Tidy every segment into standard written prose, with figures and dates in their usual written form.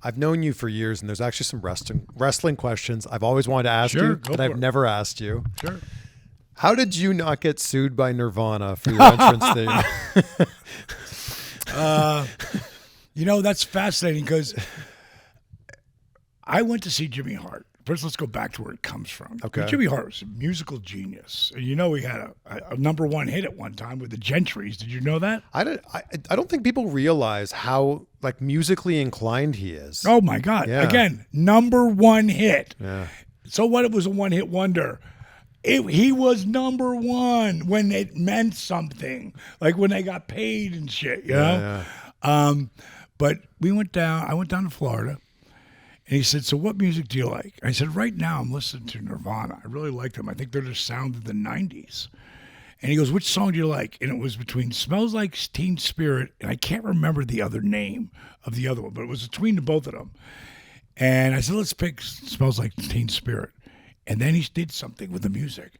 I've known you for years, and there's actually some wrestling questions I've always wanted to ask you that I've never asked you. Sure. How did you not get sued by Nirvana for your entrance theme? That's fascinating because I went to see Jimmy Hart. First, let's go back to where it comes from. Okay. Jimmy Hart was a musical genius. And he had a number one hit at one time with the Gentrys. Did you know that? I don't think people realize how musically inclined he is. Oh, my God. Yeah. Again, number one hit. Yeah. So what? It was a one-hit wonder. He was number one when it meant something, like when they got paid and shit, you know? Yeah. But I went down to Florida. And he said, so what music do you like? I said, right now I'm listening to Nirvana. I really like them. I think they're the sound of the 90s. And he goes, which song do you like? And it was between Smells Like Teen Spirit, and I can't remember the other name of the other one, but it was between the both of them. And I said, let's pick Smells Like Teen Spirit. And then he did something with the music.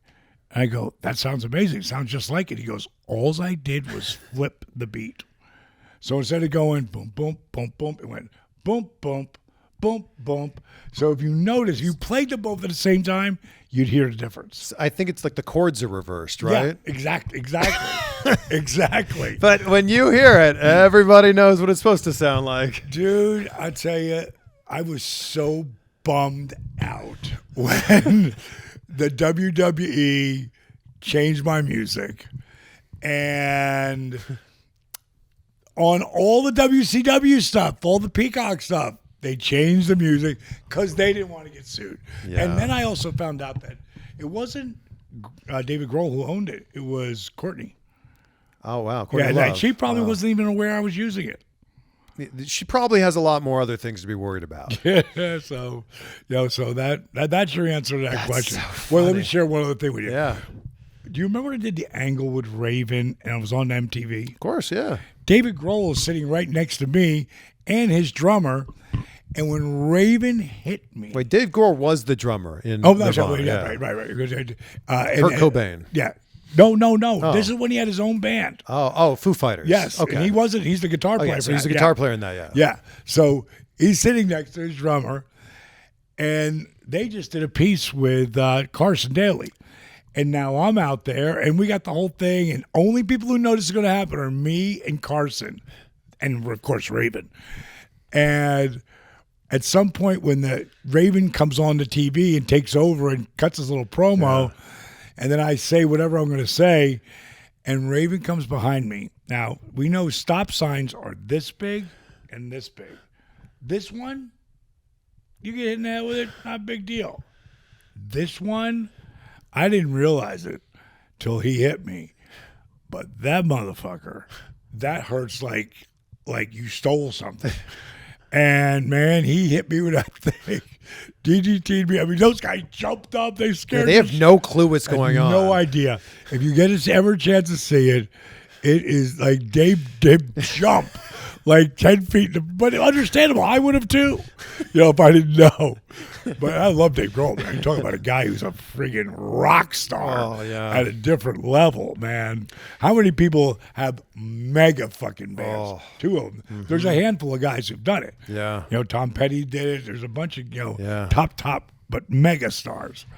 And I go, that sounds amazing. It sounds just like it. He goes, all I did was flip the beat. So instead of going boom, boom, boom, boom, it went boom, boom, boom, boom. So if you notice, you played them both at the same time, you'd hear the difference. I think it's like the chords are reversed, right? Yeah, exactly. Exactly. But when you hear it, everybody knows what it's supposed to sound like. Dude, I tell you, I was so bummed out when the WWE changed my music. And on all the WCW stuff, all the Peacock stuff, they changed the music because they didn't want to get sued. Yeah. And then I also found out that it wasn't David Grohl who owned it. It was Courtney. Oh, wow. Courtney Yeah, Love. she probably wasn't even aware I was using it. She probably has a lot more other things to be worried about. Yeah, so that's your answer to that question. So Well, let me share one other thing with you. Yeah. Do you remember when I did the angle with Raven and I was on MTV? Of course, yeah. David Grohl was sitting right next to me and his drummer, and when Raven hit me... Wait, Dave Grohl was the drummer in that's Nirvana, right. yeah. Right. Kurt Cobain. Yeah. No. Oh. This is when he had his own band. Oh, Foo Fighters. Yes. Okay. And he's the guitar player. So he's the guitar player in that, yeah. Yeah. So he's sitting next to his drummer, and they just did a piece with Carson Daly. And now I'm out there, and we got the whole thing, and only people who know this is going to happen are me and Carson, and, of course, Raven. And at some point when the Raven comes on the TV and takes over and cuts his little promo, and then I say whatever I'm going to say, and Raven comes behind me. Now, we know stop signs are this big and this big. This one, you get hit in the head with it, not a big deal. This one, I didn't realize it till he hit me. But that motherfucker, that hurts like you stole something. And, man, he hit me with that thing. DDT'd me. I mean, those guys jumped up. They scared me. They have no clue what's going on. No idea. If you get ever a chance to see it, it is like they jump like 10 feet. But understandable. I would have too, if I didn't know. But I love Dave Grohl, man. You're talking about a guy who's a friggin' rock star at a different level, man. How many people have mega fucking bands? 2 of them. Mm-hmm. There's a handful of guys who've done it. Yeah. Tom Petty did it. There's a bunch of, top, but mega stars.